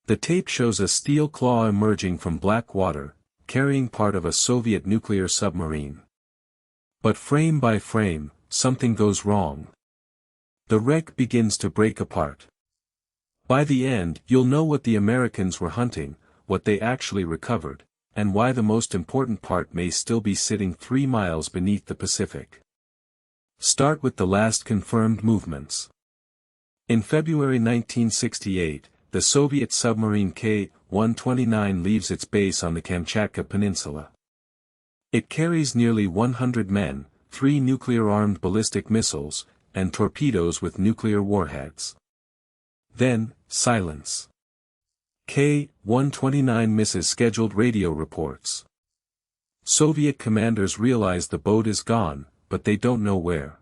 The tape shows a steel claw emerging from black water, carrying part of a Soviet nuclear submarine. But frame by frame, something goes wrong. The wreck begins to break apart. By the end, you'll know what the Americans were hunting, what they actually recovered, and why the most important part may still be sitting 3 miles beneath the Pacific. Start with the last confirmed movements. In February 1968, the Soviet submarine K-129 leaves its base on the Kamchatka Peninsula. It carries nearly 100 men, 3 nuclear-armed ballistic missiles, and torpedoes with nuclear warheads. Then, silence. K-129 misses scheduled radio reports. Soviet commanders realize the boat is gone, but they don't know where.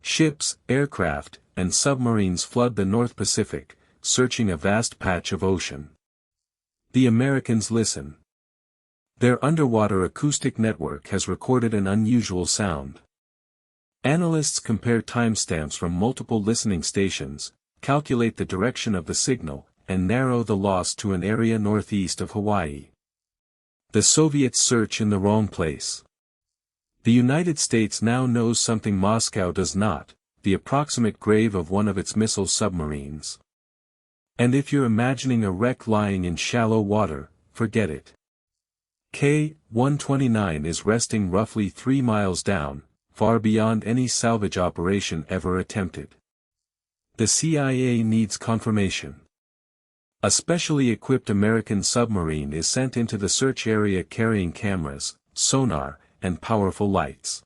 Ships, aircraft, and submarines flood the North Pacific, searching a vast patch of ocean. The Americans listen. Their underwater acoustic network has recorded an unusual sound. Analysts compare timestamps from multiple listening stations, calculate the direction of the signal, and narrow the loss to an area northeast of Hawaii. The Soviets search in the wrong place. The United States now knows something Moscow does not, the approximate grave of one of its missile submarines. And if you're imagining a wreck lying in shallow water, forget it. K-129 is resting roughly 3 miles down, far beyond any salvage operation ever attempted. The CIA needs confirmation. A specially equipped American submarine is sent into the search area carrying cameras, sonar, and powerful lights.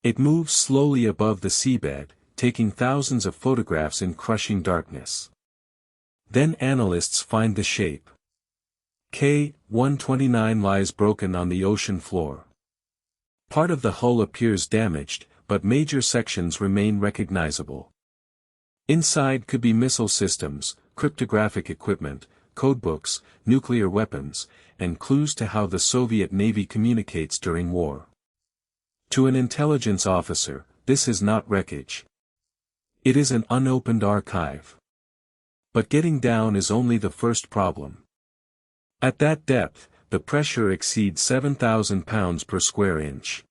It moves slowly above the seabed, taking thousands of photographs in crushing darkness. Then analysts find the shape. K-129 lies broken on the ocean floor. Part of the hull appears damaged, but major sections remain recognizable. Inside could be missile systems, cryptographic equipment, codebooks, nuclear weapons, and clues to how the Soviet Navy communicates during war. To an intelligence officer, this is not wreckage. It is an unopened archive. But getting down is only the first problem. At that depth, the pressure exceeds 7,000 pounds per square inch.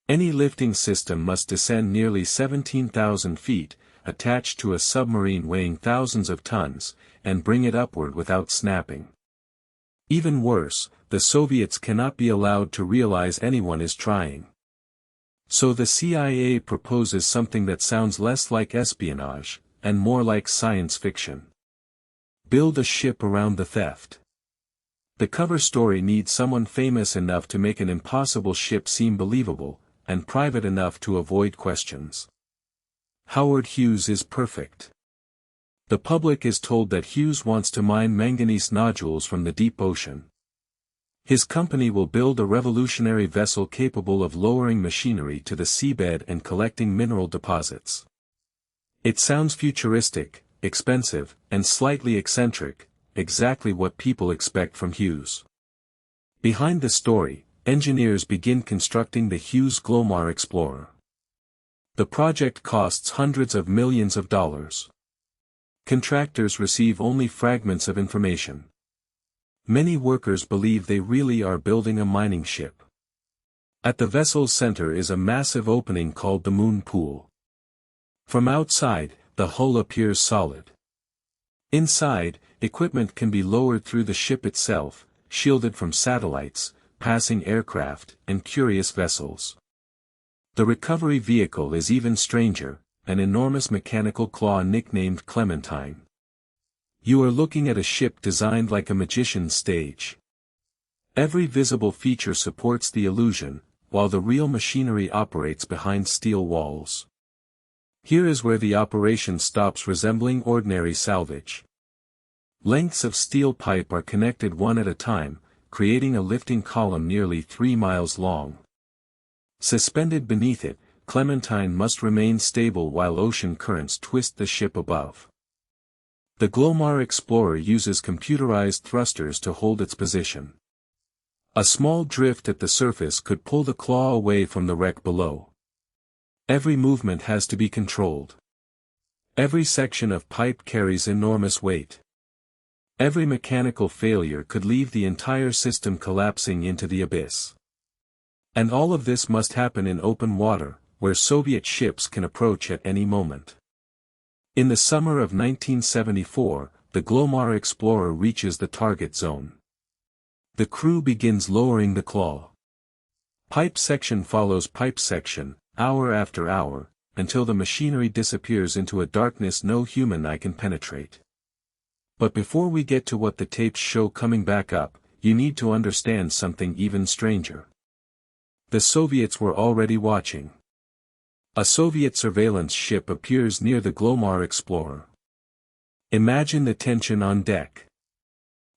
Any lifting system must descend nearly 17,000 feet, attached to a submarine weighing thousands of tons, and bring it upward without snapping. Even worse, the Soviets cannot be allowed to realize anyone is trying. So the CIA proposes something that sounds less like espionage, and more like science fiction. Build a ship around the theft. The cover story needs someone famous enough to make an impossible ship seem believable, and private enough to avoid questions. Howard Hughes is perfect. The public is told that Hughes wants to mine manganese nodules from the deep ocean. His company will build a revolutionary vessel capable of lowering machinery to the seabed and collecting mineral deposits. It sounds futuristic, expensive, and slightly eccentric, exactly what people expect from Hughes. Behind the story, engineers begin constructing the Hughes Glomar Explorer. The project costs hundreds of millions of dollars. Contractors receive only fragments of information. Many workers believe they really are building a mining ship. At the vessel's center is a massive opening called the moon pool. From outside, the hull appears solid. Inside, equipment can be lowered through the ship itself, shielded from satellites, passing aircraft, and curious vessels. The recovery vehicle is even stranger, an enormous mechanical claw nicknamed Clementine. You are looking at a ship designed like a magician's stage. Every visible feature supports the illusion, while the real machinery operates behind steel walls. Here is where the operation stops resembling ordinary salvage. Lengths of steel pipe are connected one at a time, creating a lifting column nearly 3 miles long. Suspended beneath it, Clementine must remain stable while ocean currents twist the ship above. The Glomar Explorer uses computerized thrusters to hold its position. A small drift at the surface could pull the claw away from the wreck below. Every movement has to be controlled. Every section of pipe carries enormous weight. Every mechanical failure could leave the entire system collapsing into the abyss. And all of this must happen in open water, where Soviet ships can approach at any moment. In the summer of 1974, the Glomar Explorer reaches the target zone. The crew begins lowering the claw. Pipe section follows pipe section, hour after hour, until the machinery disappears into a darkness no human eye can penetrate. But before we get to what the tapes show coming back up, you need to understand something even stranger. The Soviets were already watching. A Soviet surveillance ship appears near the Glomar Explorer. Imagine the tension on deck.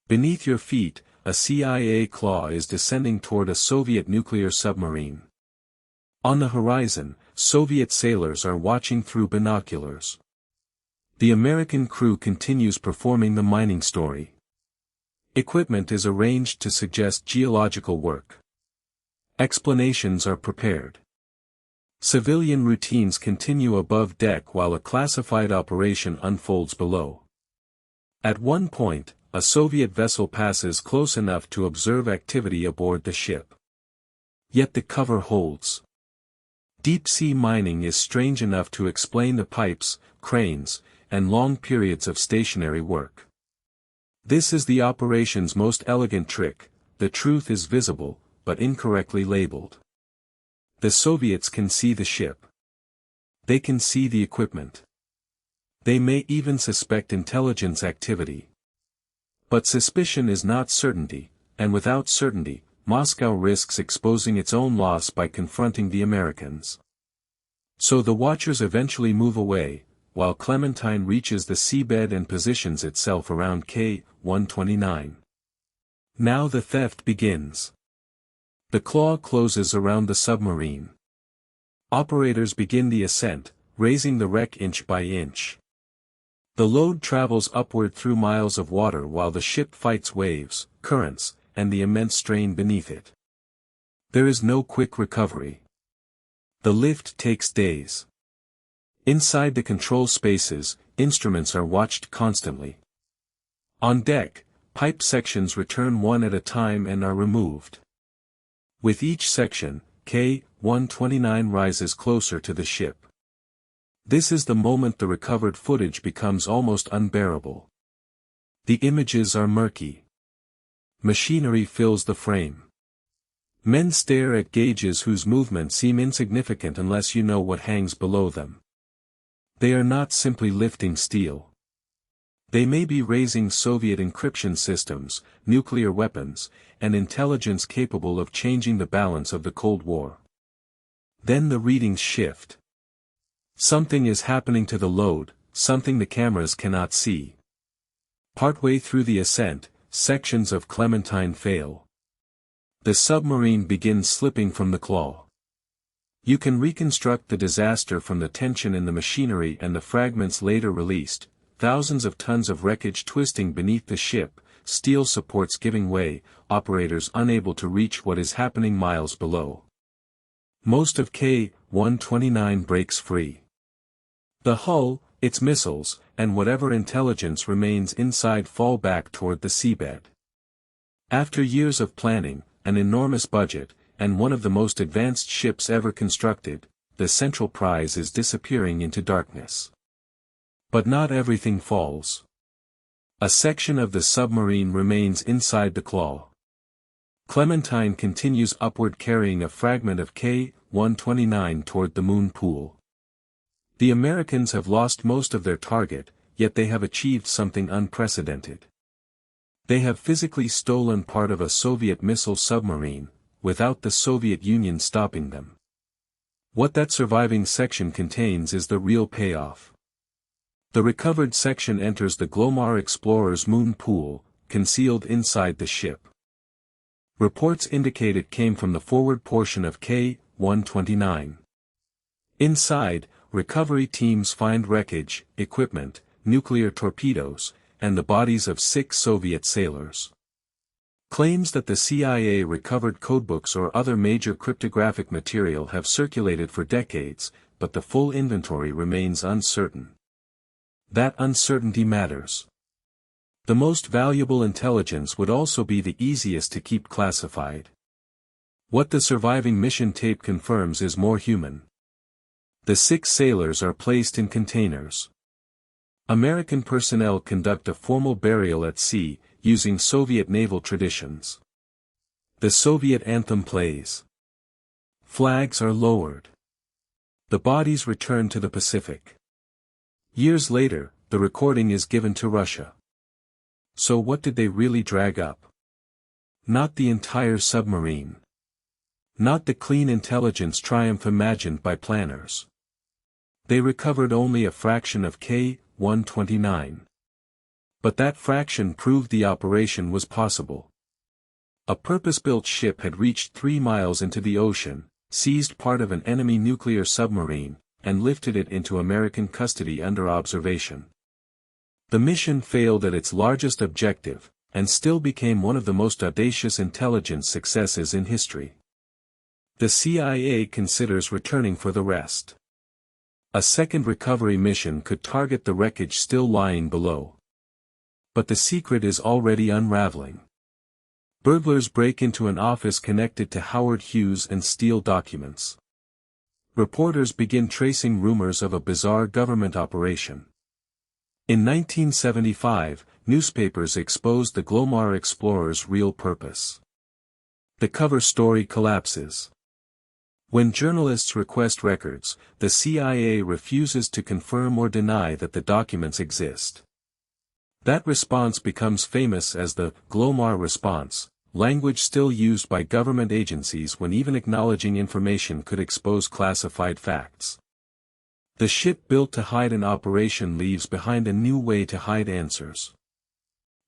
Beneath your feet, a CIA claw is descending toward a Soviet nuclear submarine. On the horizon, Soviet sailors are watching through binoculars. The American crew continues performing the mining story. Equipment is arranged to suggest geological work. Explanations are prepared. Civilian routines continue above deck while a classified operation unfolds below. At one point, a Soviet vessel passes close enough to observe activity aboard the ship. Yet the cover holds. Deep-sea mining is strange enough to explain the pipes, cranes, and long periods of stationary work. This is the operation's most elegant trick: the truth is visible, but incorrectly labeled. The Soviets can see the ship. They can see the equipment. They may even suspect intelligence activity. But suspicion is not certainty, and without certainty, Moscow risks exposing its own loss by confronting the Americans. So the watchers eventually move away, while Clementine reaches the seabed and positions itself around K-129. Now the theft begins. The claw closes around the submarine. Operators begin the ascent, raising the wreck inch by inch. The load travels upward through miles of water while the ship fights waves, currents, and the immense strain beneath it. There is no quick recovery. The lift takes days. Inside the control spaces, instruments are watched constantly. On deck, pipe sections return one at a time and are removed. With each section, K-129 rises closer to the ship. This is the moment the recovered footage becomes almost unbearable. The images are murky. Machinery fills the frame. Men stare at gauges whose movements seem insignificant unless you know what hangs below them. They are not simply lifting steel. They may be raising Soviet encryption systems, nuclear weapons, and intelligence capable of changing the balance of the Cold War. Then the readings shift. Something is happening to the load, something the cameras cannot see. Partway through the ascent, sections of Clementine fail. The submarine begins slipping from the claw. You can reconstruct the disaster from the tension in the machinery and the fragments later released. Thousands of tons of wreckage twisting beneath the ship, steel supports giving way, operators unable to reach what is happening miles below. Most of K-129 breaks free. The hull, its missiles, and whatever intelligence remains inside fall back toward the seabed. After years of planning, an enormous budget, and one of the most advanced ships ever constructed, the central prize is disappearing into darkness. But not everything falls. A section of the submarine remains inside the claw. Clementine continues upward carrying a fragment of K-129 toward the moon pool. The Americans have lost most of their target, yet they have achieved something unprecedented. They have physically stolen part of a Soviet missile submarine, without the Soviet Union stopping them. What that surviving section contains is the real payoff. The recovered section enters the Glomar Explorer's moon pool, concealed inside the ship. Reports indicate it came from the forward portion of K-129. Inside, recovery teams find wreckage, equipment, nuclear torpedoes, and the bodies of 6 Soviet sailors. Claims that the CIA recovered codebooks or other major cryptographic material have circulated for decades, but the full inventory remains uncertain. That uncertainty matters. The most valuable intelligence would also be the easiest to keep classified. What the surviving mission tape confirms is more human. The 6 sailors are placed in containers. American personnel conduct a formal burial at sea, using Soviet naval traditions. The Soviet anthem plays. Flags are lowered. The bodies return to the Pacific. Years later, the recording is given to Russia. So what did they really drag up? Not the entire submarine. Not the clean intelligence triumph imagined by planners. They recovered only a fraction of K-129. But that fraction proved the operation was possible. A purpose-built ship had reached 3 miles into the ocean, seized part of an enemy nuclear submarine, and lifted it into American custody under observation. The mission failed at its largest objective, and still became one of the most audacious intelligence successes in history. The CIA considers returning for the rest. A second recovery mission could target the wreckage still lying below. But the secret is already unraveling. Burglars break into an office connected to Howard Hughes and steal documents. Reporters begin tracing rumors of a bizarre government operation. In 1975, newspapers exposed the Glomar Explorer's real purpose. The cover story collapses. When journalists request records, the CIA refuses to confirm or deny that the documents exist. That response becomes famous as the Glomar response, language still used by government agencies when even acknowledging information could expose classified facts. The ship built to hide an operation leaves behind a new way to hide answers.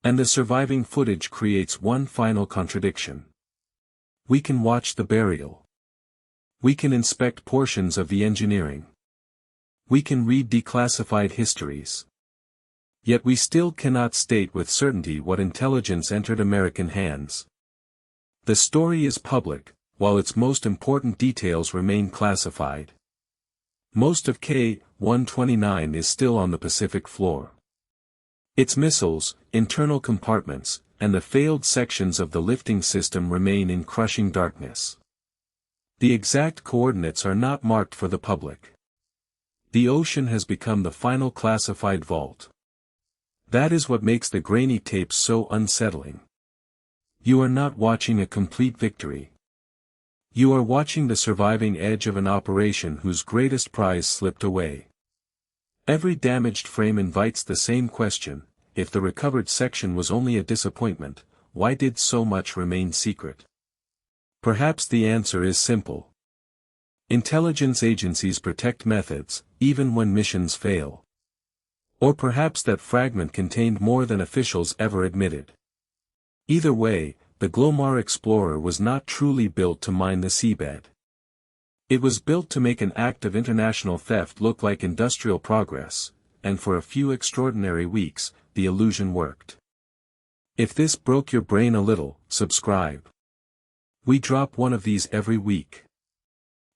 And the surviving footage creates one final contradiction. We can watch the burial. We can inspect portions of the engineering. We can read declassified histories. Yet we still cannot state with certainty what intelligence entered American hands. The story is public, while its most important details remain classified. Most of K-129 is still on the Pacific floor. Its missiles, internal compartments, and the failed sections of the lifting system remain in crushing darkness. The exact coordinates are not marked for the public. The ocean has become the final classified vault. That is what makes the grainy tapes so unsettling. You are not watching a complete victory. You are watching the surviving edge of an operation whose greatest prize slipped away. Every damaged frame invites the same question: if the recovered section was only a disappointment, why did so much remain secret? Perhaps the answer is simple. Intelligence agencies protect methods, even when missions fail. Or perhaps that fragment contained more than officials ever admitted. Either way, the Glomar Explorer was not truly built to mine the seabed. It was built to make an act of international theft look like industrial progress, and for a few extraordinary weeks, the illusion worked. If this broke your brain a little, subscribe. We drop one of these every week.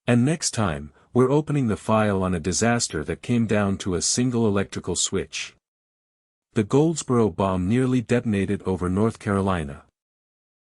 And next time, we're opening the file on a disaster that came down to a single electrical switch. The Goldsboro bomb nearly detonated over North Carolina.